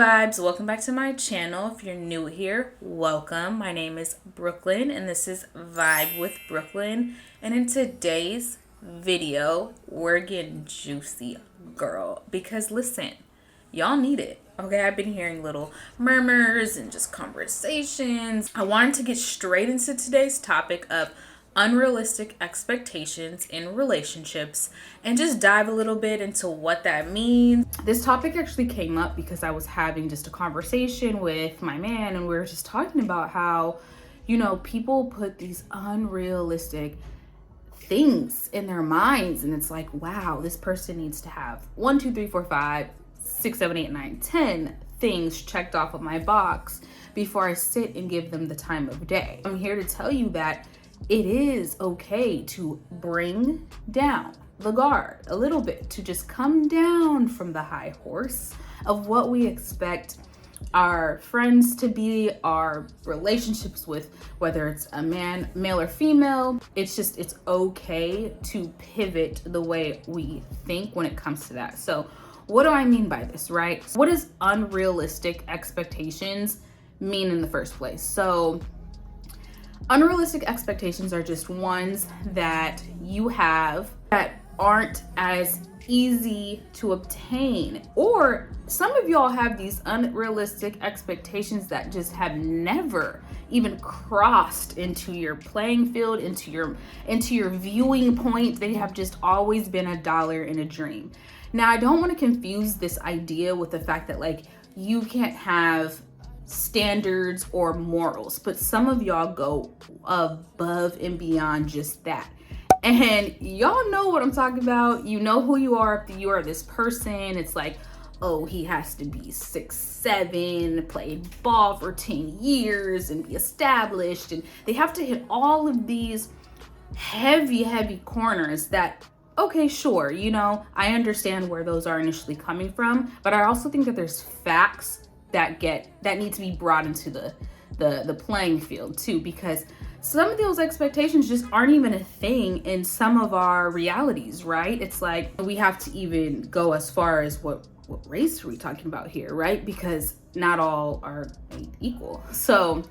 vibes, welcome back to my channel. If you're new here, welcome. My name is Brooklyn and this is Vibe with Brooklyn. And in today's video, we're getting juicy, girl, because listen, y'all need it. Okay, I've been hearing little murmurs and just conversations. I wanted to get straight into today's topic of unrealistic expectations in relationships and just dive a little bit into what that means. This topic actually came up because I was having just a conversation with my man and we were just talking about how, you know, people put these unrealistic things in their minds and it's like, wow, this person needs to have 1, 2, 3, 4, 5, 6, 7, 8, 9, 10 things checked off of my box before I sit and give them the time of day. I'm here to tell you that it is okay to bring down the guard a little bit, to just come down from the high horse of what we expect our friends to be, our relationships with, whether it's a man, male or female. It's okay to pivot the way we think when it comes to that. So what do I mean by this, right? What does unrealistic expectations mean in the first place? So unrealistic expectations are just ones that you have that aren't as easy to obtain, or some of y'all have these unrealistic expectations that just have never even crossed into your playing field, into your viewing point. They have just always been a dollar in a dream. Now, I don't want to confuse this idea with the fact that like you can't have standards or morals, but some of y'all go above and beyond just that. And y'all know what I'm talking about. You know who you are. If you are this person, it's like, oh, he has to be 6'7", played ball for 10 years and be established. And they have to hit all of these heavy corners that, okay, sure, you know, I understand where those are initially coming from, but I also think that there's facts that need to be brought into the playing field too, because some of those expectations just aren't even a thing in some of our realities, right? It's like we have to even go as far as what race are we talking about here, right? Because not all are equal. So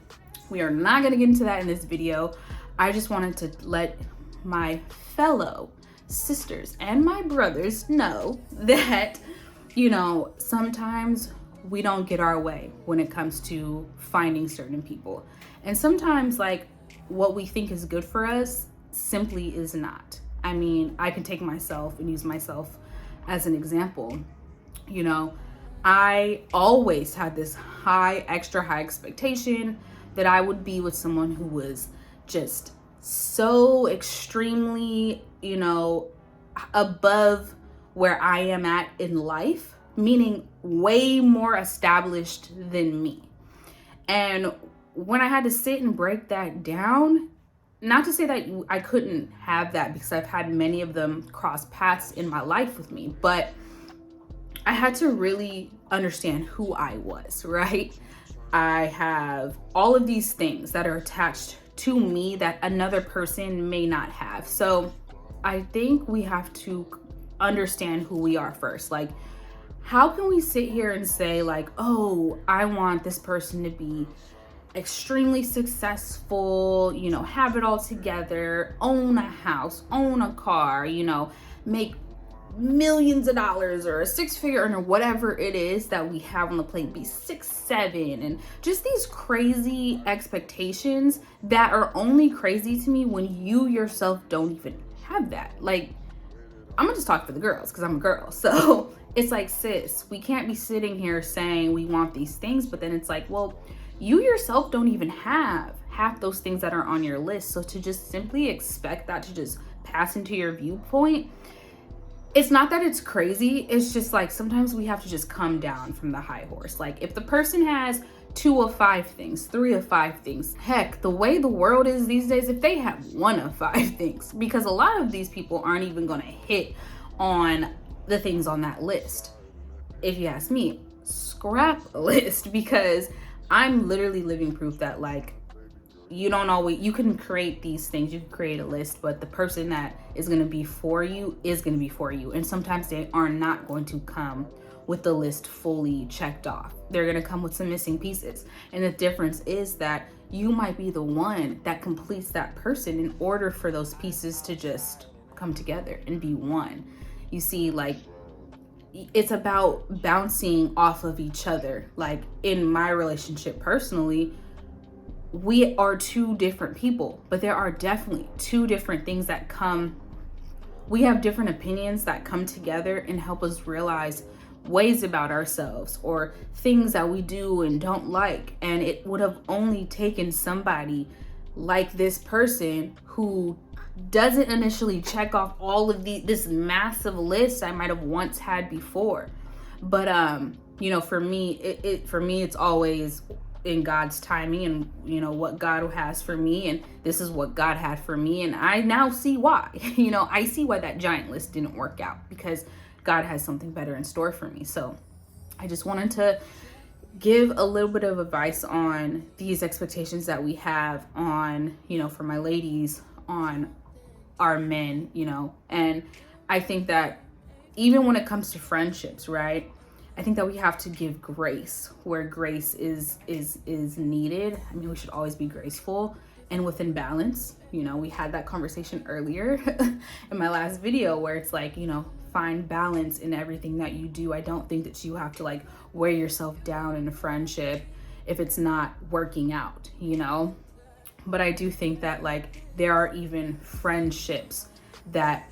we are not going to get into that in this video. I just wanted to let my fellow sisters and my brothers know that, you know, sometimes we don't get our way when it comes to finding certain people. And sometimes like what we think is good for us simply is not. I mean, I can take myself and use myself as an example. You know, I always had this extra high expectation that I would be with someone who was just so extremely, you know, above where I am at in life, meaning way more established than me. And when I had to sit and break that down, not to say that I couldn't have that, because I've had many of them cross paths in my life with me, but I had to really understand who I was, right? I have all of these things that are attached to me that another person may not have. So I think we have to understand who we are first. Like, how can we sit here and say like, oh, I want this person to be extremely successful, you know, have it all together, own a house, own a car, you know, make millions of dollars or a 6-figure earner, whatever it is that we have on the plate, be 6'7", and just these crazy expectations that are only crazy to me when you yourself don't even have that. Like, I'm gonna just talk for the girls because I'm a girl. So it's like, sis, we can't be sitting here saying we want these things, but then it's like, well, you yourself don't even have half those things that are on your list. So to just simply expect that to just pass into your viewpoint, it's not that it's crazy. It's just like sometimes we have to just come down from the high horse. Like if the person has 2 of 5 things, 3 of 5 things, heck, the way the world is these days, if they have 1 of 5 things, because a lot of these people aren't even gonna hit on the things on that list. If you ask me, scrap a list, because I'm literally living proof that like you don't always, you can create these things, you can create a list, but the person that is going to be for you is going to be for you. And sometimes they are not going to come with the list fully checked off. They're going to come with some missing pieces. And the difference is that you might be the one that completes that person in order for those pieces to just come together and be one. You see, like, it's about bouncing off of each other. Like in my relationship personally, we are two different people, but there are definitely two different things that come. We have different opinions that come together and help us realize ways about ourselves or things that we do and don't like. And it would have only taken somebody like this person who doesn't initially check off all of this massive list I might have once had before. But for me, it's always in God's timing, and what God has for me, and this is what God had for me, and I now see why. I see why that giant list didn't work out, because God has something better in store for me. So I just wanted to give a little bit of advice on these expectations that we have on, for my ladies, on our men, and I think that even when it comes to friendships, right? I think that we have to give grace where grace is needed. I mean, we should always be graceful and within balance. We had that conversation earlier in my last video where it's like, find balance in everything that you do. I don't think that you have to like wear yourself down in a friendship if it's not working out, But I do think that like there are even friendships that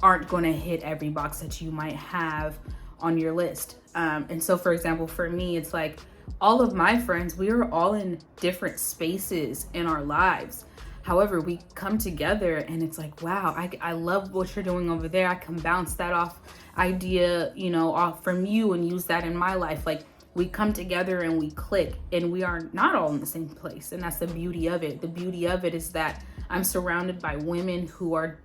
aren't going to hit every box that you might have on your list. And so, for example, for me, it's like all of my friends, we are all in different spaces in our lives. However, we come together and it's like, wow, I love what you're doing over there. I can bounce that idea, off from you and use that in my life. Like, we come together and we click, and we are not all in the same place. And that's the beauty of it. The beauty of it is that I'm surrounded by women who are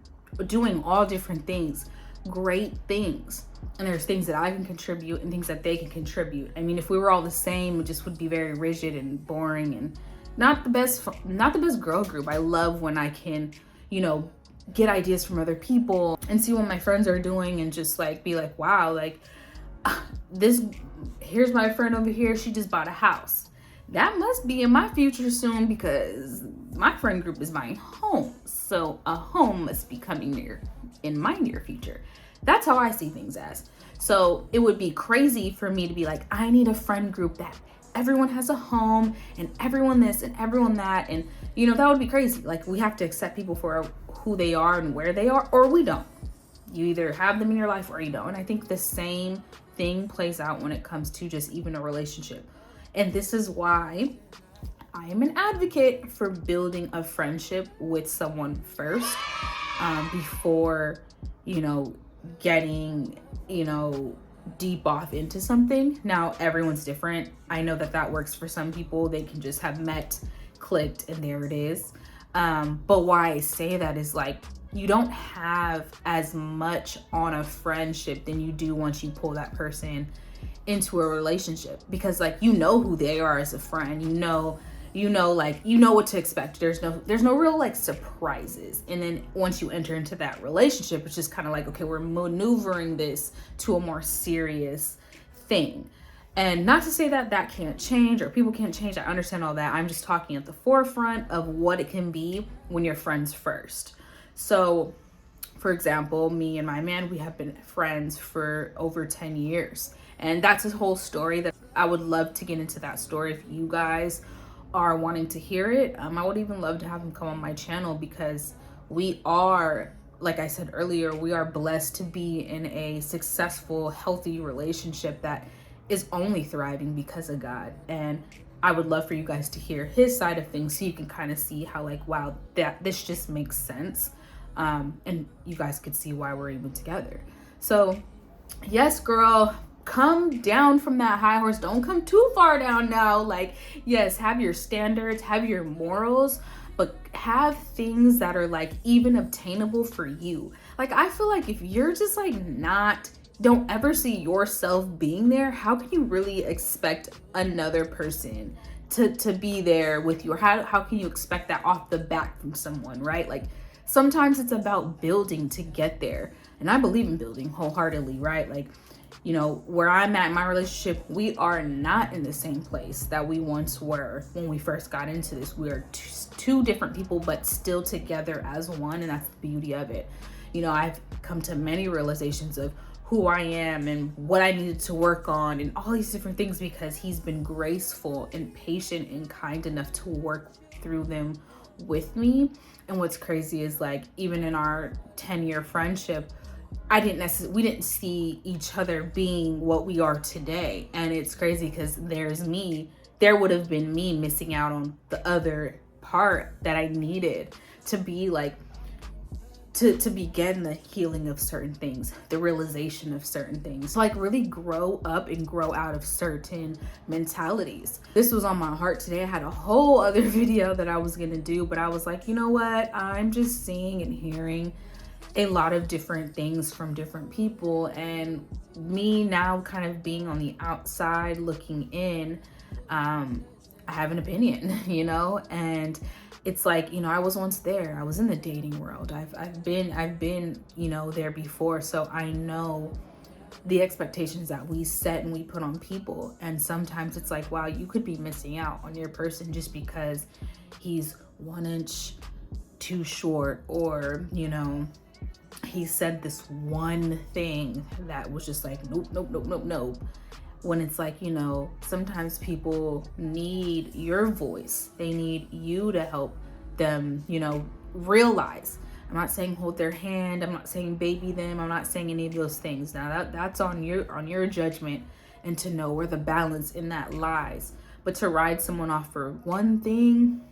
doing all different things, great things. And there's things that I can contribute and things that they can contribute. I mean, if we were all the same, it just would be very rigid and boring and not the best girl group. I love when I can, get ideas from other people and see what my friends are doing and just like be like, wow, like here's my friend over here. She just bought a house. That must be in my future soon because my friend group is buying homes. So a home must be coming in my near future. That's how I see things as. So it would be crazy for me to be like, I need a friend group that everyone has a home and everyone this and everyone that. And, that would be crazy. Like, we have to accept people for who they are and where they are, or we don't. You either have them in your life or you don't. And I think the same thing plays out when it comes to just even a relationship. And this is why I am an advocate for building a friendship with someone first, before, getting, deep off into something. Now, everyone's different. I know that works for some people. They can just have met, clicked, and there it is. But why I say that is like, you don't have as much on a friendship than you do once you pull that person into a relationship, because like, who they are as a friend, what to expect. There's no real like surprises. And then once you enter into that relationship, it's just kind of like, okay, we're maneuvering this to a more serious thing. And not to say that can't change or people can't change. I understand all that. I'm just talking at the forefront of what it can be when you're friends first. So, for example, me and my man, we have been friends for over 10 years. And that's a whole story that I would love to get into that story if you guys are wanting to hear it. I would even love to have him come on my channel, because we are, like I said earlier, we are blessed to be in a successful, healthy relationship that is only thriving because of God. And I would love for you guys to hear his side of things so you can kind of see how like, wow, this just makes sense. And you guys could see why we're even together. So yes, girl, come down from that high horse. Don't come too far down now. Like, yes, have your standards, have your morals, but have things that are like even obtainable for you. Like, I feel like if you're just like don't ever see yourself being there, how can you really expect another person to be there with you? Or how can you expect that off the bat from someone, right? Like sometimes it's about building to get there. And I believe in building wholeheartedly, right? Like, you know, where I'm at in my relationship, we are not in the same place that we once were when we first got into this. We are two different people, but still together as one. And that's the beauty of it. You know, I've come to many realizations of who I am and what I needed to work on and all these different things, because he's been graceful and patient and kind enough to work through them with me. And what's crazy is, like, even in our 10-year friendship, we didn't see each other being what we are today. And it's crazy because there would have been me missing out on the other part that I needed to be like, to begin the healing of certain things, the realization of certain things, like really grow up and grow out of certain mentalities. This was on my heart today. I had a whole other video that I was gonna do, but I was like, you know what? I'm just seeing and hearing a lot of different things from different people, and me now kind of being on the outside looking in, I have an opinion, you know, and it's like, you know, I was once there. I was in the dating world. I've been, you know, there before. So I know the expectations that we set and we put on people. And sometimes it's like, wow, you could be missing out on your person just because he's 1 inch too short, or, you know, he said this one thing that was just like, nope. When it's like, you know, sometimes people need your voice. They need you to help them, you know, realize. I'm not saying hold their hand. I'm not saying baby them. I'm not saying any of those things. Now that's on your judgment, and to know where the balance in that lies. But to ride someone off for one thing,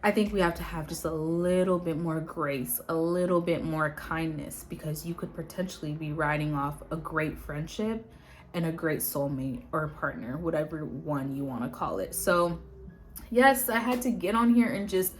I think we have to have just a little bit more grace, a little bit more kindness, because you could potentially be riding off a great friendship and a great soulmate or partner, whatever one you want to call it. So yes, I had to get on here and just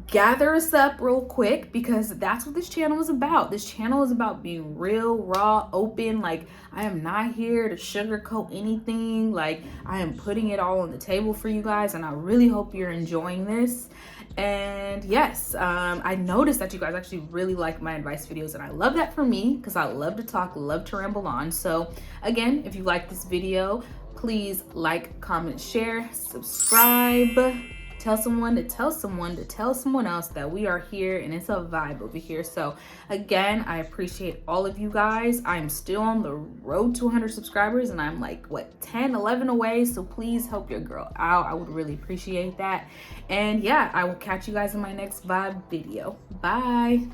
gather us up real quick, because that's what this channel is about. This channel is about being real, raw, open. Like, I am not here to sugarcoat anything. Like, I am putting it all on the table for you guys, and I really hope you're enjoying this. And yes, I noticed that you guys actually really like my advice videos, and I love that for me, because I love to talk, love to ramble on. So again, if you like this video, please like, comment, share, subscribe. Tell someone to tell someone to tell someone else that we are here, and it's a vibe over here. So again, I appreciate all of you guys. I'm still on the road to 100 subscribers, and I'm like, what, 10, 11 away. So please help your girl out. I would really appreciate that. And yeah, I will catch you guys in my next vibe video. Bye.